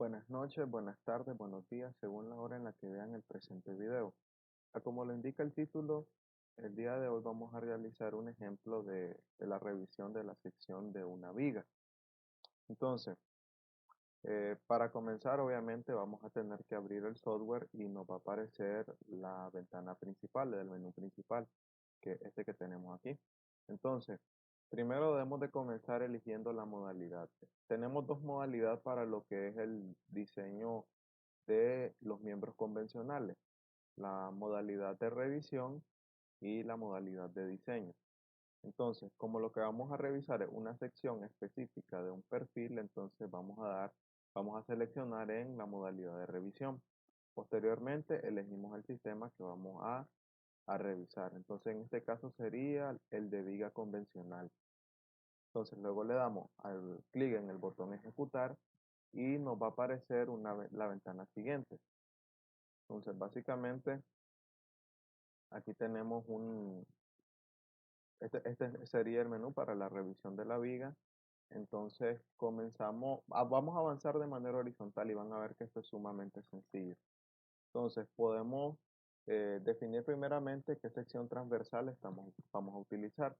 Buenas noches, buenas tardes, buenos días, según la hora en la que vean el presente video. Como lo indica el título, el día de hoy vamos a realizar un ejemplo de la revisión de la sección de una viga. Entonces, para comenzar, obviamente vamos a tener que abrir el software y nos va a aparecer la ventana principal del menú principal, que es este que tenemos aquí. Entonces, primero debemos de comenzar eligiendo la modalidad. Tenemos dos modalidades para lo que es el diseño de los miembros convencionales, la modalidad de revisión y la modalidad de diseño. Entonces, como lo que vamos a revisar es una sección específica de un perfil, entonces vamos a seleccionar en la modalidad de revisión. Posteriormente, elegimos el sistema que vamos a revisar. Entonces, en este caso sería el de viga convencional. Entonces, luego le damos al clic en el botón ejecutar y nos va a aparecer la ventana siguiente. Entonces, básicamente, aquí tenemos este sería el menú para la revisión de la viga. Entonces, vamos a avanzar de manera horizontal y van a ver que esto es sumamente sencillo. Entonces, podemos definir primeramente qué sección transversal vamos a utilizar.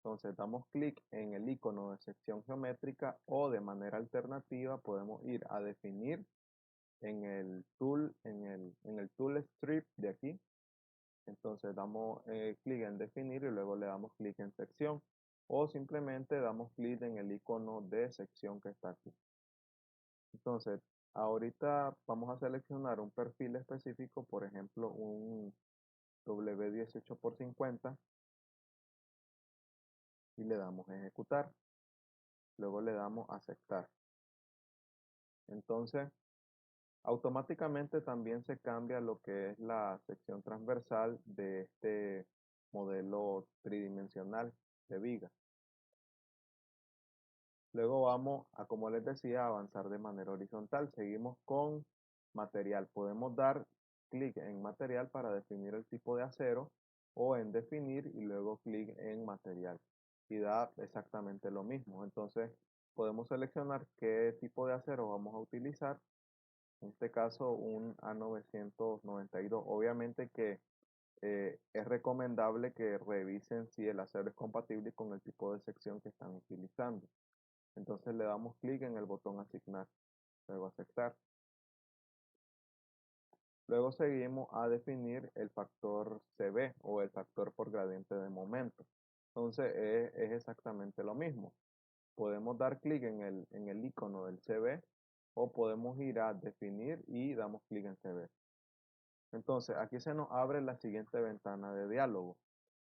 Entonces, damos clic en el icono de sección geométrica o de manera alternativa podemos ir a definir en el tool strip de aquí. Entonces damos clic en definir y luego le damos clic en sección o simplemente damos clic en el icono de sección que está aquí. Entonces, ahorita vamos a seleccionar un perfil específico, por ejemplo, un W18x50 y le damos ejecutar. Luego le damos aceptar. Entonces, automáticamente también se cambia lo que es la sección transversal de este modelo tridimensional de viga. Luego vamos a, como les decía, avanzar de manera horizontal. Seguimos con material. Podemos dar clic en material para definir el tipo de acero o en definir y luego clic en material. Y da exactamente lo mismo. Entonces podemos seleccionar qué tipo de acero vamos a utilizar. En este caso un A992. Obviamente que es recomendable que revisen si el acero es compatible con el tipo de sección que están utilizando. Entonces le damos clic en el botón asignar, luego aceptar. Luego seguimos a definir el factor CB o el factor por gradiente de momento. Entonces es exactamente lo mismo. Podemos dar clic en el icono del CB o podemos ir a definir y damos clic en CB. Entonces aquí se nos abre la siguiente ventana de diálogo.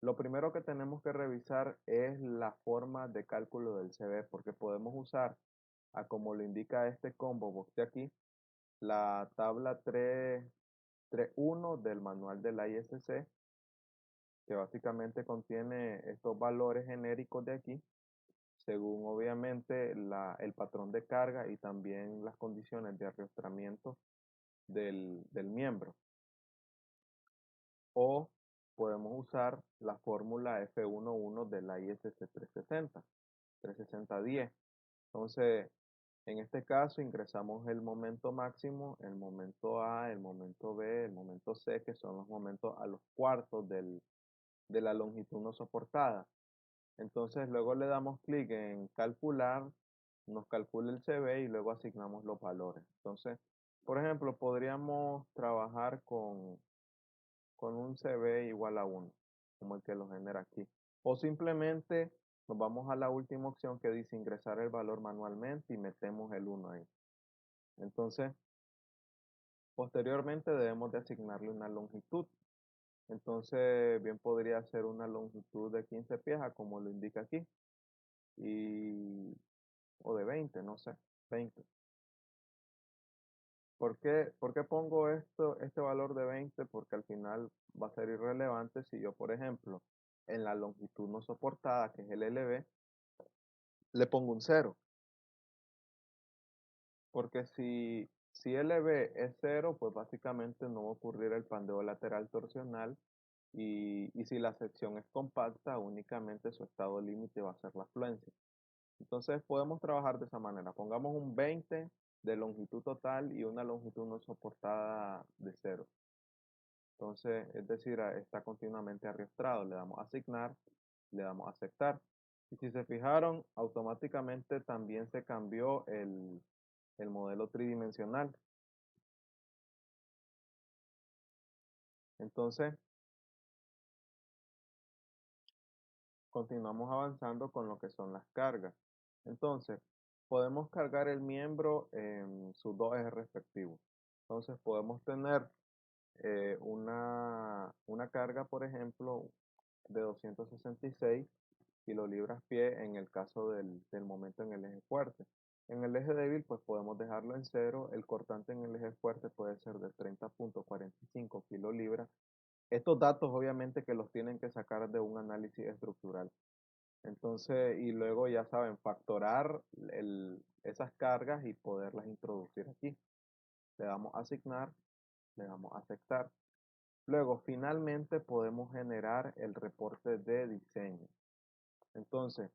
Lo primero que tenemos que revisar es la forma de cálculo del CB porque podemos usar, como lo indica este combo box de aquí, la tabla 3.1 del manual de la ISC, que básicamente contiene estos valores genéricos de aquí, según obviamente el patrón de carga y también las condiciones de arrastramiento del miembro. O podemos usar la fórmula F11 de la ISC 360-10. Entonces, en este caso ingresamos el momento máximo, el momento A, el momento B, el momento C, que son los momentos a los cuartos de la longitud no soportada. Entonces luego le damos clic en calcular, nos calcula el CB y luego asignamos los valores. Entonces, por ejemplo, podríamos trabajar con un CB igual a 1, como el que lo genera aquí. O simplemente nos vamos a la última opción que dice ingresar el valor manualmente y metemos el 1 ahí. Entonces, posteriormente debemos de asignarle una longitud. Entonces, bien podría ser una longitud de 15 pies, como lo indica aquí, o de 20, no sé, 20. Por qué pongo este valor de 20? Porque al final va a ser irrelevante si yo, por ejemplo, en la longitud no soportada, que es el LB, le pongo un 0. Porque si LB es 0, pues básicamente no va a ocurrir el pandeo lateral torsional y si la sección es compacta, únicamente su estado límite va a ser la fluencia. Entonces podemos trabajar de esa manera. Pongamos un 20 de longitud total y una longitud no soportada de cero. Entonces, es decir, está continuamente arrastrado. Le damos a asignar, le damos a aceptar. Y si se fijaron, automáticamente también se cambió el modelo tridimensional. Entonces, continuamos avanzando con lo que son las cargas. Entonces, podemos cargar el miembro en sus dos ejes respectivos. Entonces, podemos tener una carga, por ejemplo, de 266 kilolibras-pie en el caso del momento en el eje fuerte. En el eje débil, pues podemos dejarlo en cero. El cortante en el eje fuerte puede ser de 30,45 kilolibras. Estos datos obviamente que los tienen que sacar de un análisis estructural. Entonces, y luego ya saben, factorar esas cargas y poderlas introducir aquí. Le damos a asignar, le damos a aceptar. Luego, finalmente podemos generar el reporte de diseño. Entonces,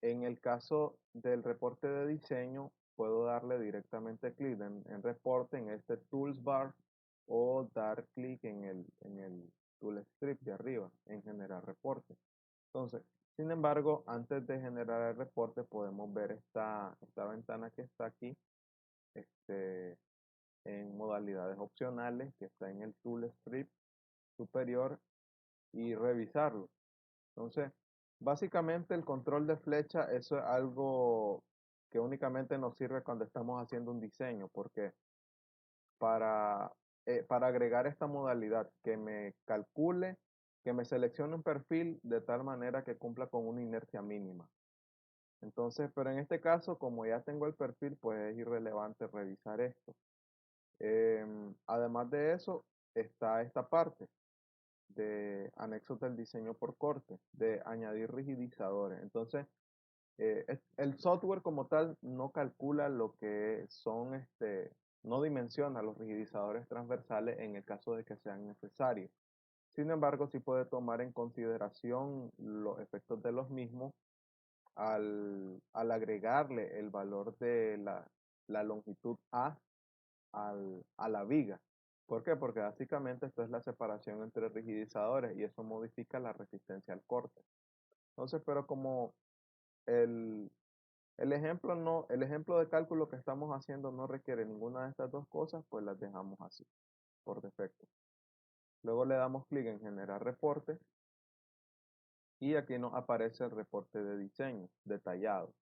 en el caso del reporte de diseño, puedo darle directamente clic en reporte, en este Tools Bar, o dar clic en el Tool Script de arriba, en generar reporte. Entonces, sin embargo, antes de generar el reporte, podemos ver esta ventana que está aquí, este, en modalidades opcionales, que está en el Tool Script superior, y revisarlo. Entonces, básicamente el control de flecha, eso es algo que únicamente nos sirve cuando estamos haciendo un diseño, porque para, para agregar esta modalidad que me calcule, que me seleccione un perfil de tal manera que cumpla con una inercia mínima. Entonces, pero en este caso, como ya tengo el perfil, pues es irrelevante revisar esto. Además de eso, está esta parte de anexos del diseño por corte, de añadir rigidizadores. Entonces, el software como tal no calcula lo que son, no dimensiona los rigidizadores transversales en el caso de que sean necesarios. Sin embargo, sí puede tomar en consideración los efectos de los mismos al agregarle el valor de la longitud A a la viga. ¿Por qué? Porque básicamente esto es la separación entre rigidizadores y eso modifica la resistencia al corte. Entonces, pero como el, el ejemplo no, el ejemplo de cálculo que estamos haciendo no requiere ninguna de estas dos cosas, pues las dejamos así, por defecto. Luego le damos clic en generar reporte y aquí nos aparece el reporte de diseño detallado.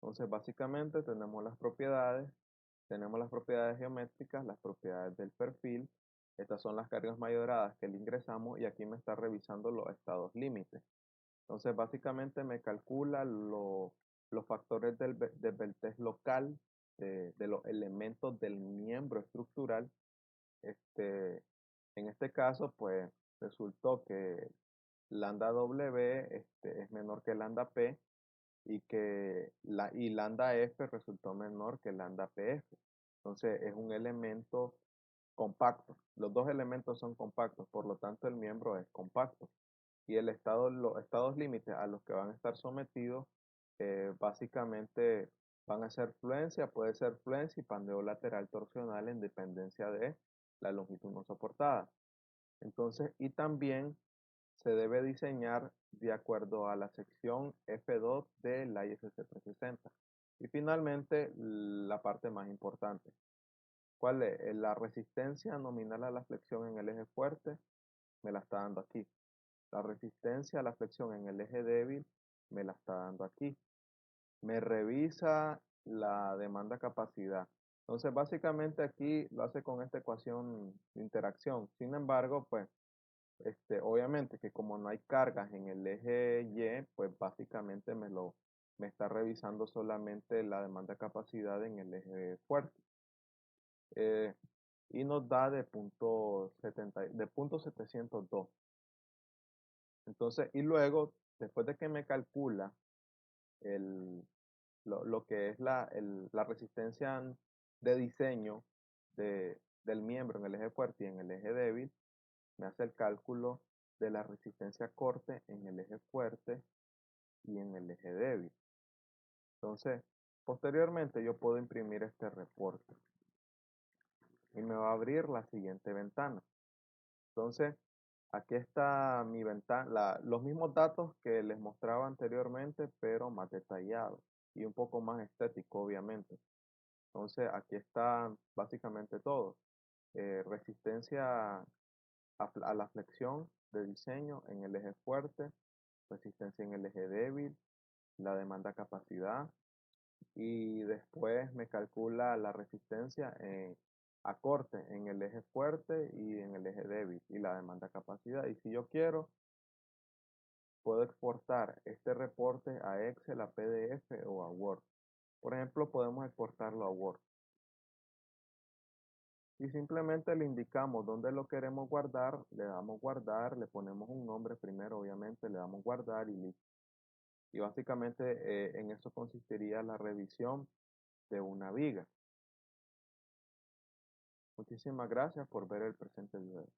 Entonces, básicamente tenemos las propiedades geométricas, las propiedades del perfil. Estas son las cargas mayoradas que le ingresamos y aquí me está revisando los estados límites. Entonces, básicamente me calcula los factores del test local de los elementos del miembro estructural. Este, en este caso, pues resultó que lambda W es menor que lambda P y lambda F resultó menor que lambda PF. Entonces es un elemento compacto. Los dos elementos son compactos, por lo tanto el miembro es compacto. Y los estados límites a los que van a estar sometidos básicamente van a ser fluencia, puede ser fluencia y pandeo lateral torsional en dependencia de la longitud no soportada. Entonces, y también se debe diseñar de acuerdo a la sección F2 de la ISC 360. Y finalmente, la parte más importante. ¿Cuál es? La resistencia nominal a la flexión en el eje fuerte me la está dando aquí. La resistencia a la flexión en el eje débil me la está dando aquí. Me revisa la demanda capacidad. Entonces, básicamente aquí lo hace con esta ecuación de interacción. Sin embargo, pues obviamente que como no hay cargas en el eje Y, pues básicamente me está revisando solamente la demanda capacidad en el eje fuerte. Eh, y nos da de punto 702. Entonces, y luego, después de que me calcula el, lo que es la resistencia de diseño del miembro en el eje fuerte y en el eje débil, me hace el cálculo de la resistencia a corte en el eje fuerte y en el eje débil. Entonces, Posteriormente yo puedo imprimir este reporte y me va a abrir la siguiente ventana. Entonces, aquí está mi ventana, los mismos datos que les mostraba anteriormente, pero más detallados y un poco más estético, obviamente. Entonces, aquí está básicamente todo. Resistencia a la flexión de diseño en el eje fuerte, resistencia en el eje débil, la demanda capacidad, y después me calcula la resistencia a corte en el eje fuerte y en el eje débil y la demanda capacidad. Y si yo quiero, puedo exportar este reporte a Excel, a PDF o a Word. Por ejemplo, podemos exportarlo a Word. Y simplemente le indicamos dónde lo queremos guardar, le damos guardar, le ponemos un nombre primero, obviamente, le damos guardar y listo. Y básicamente en eso consistiría la revisión de una viga. Muchísimas gracias por ver el presente video.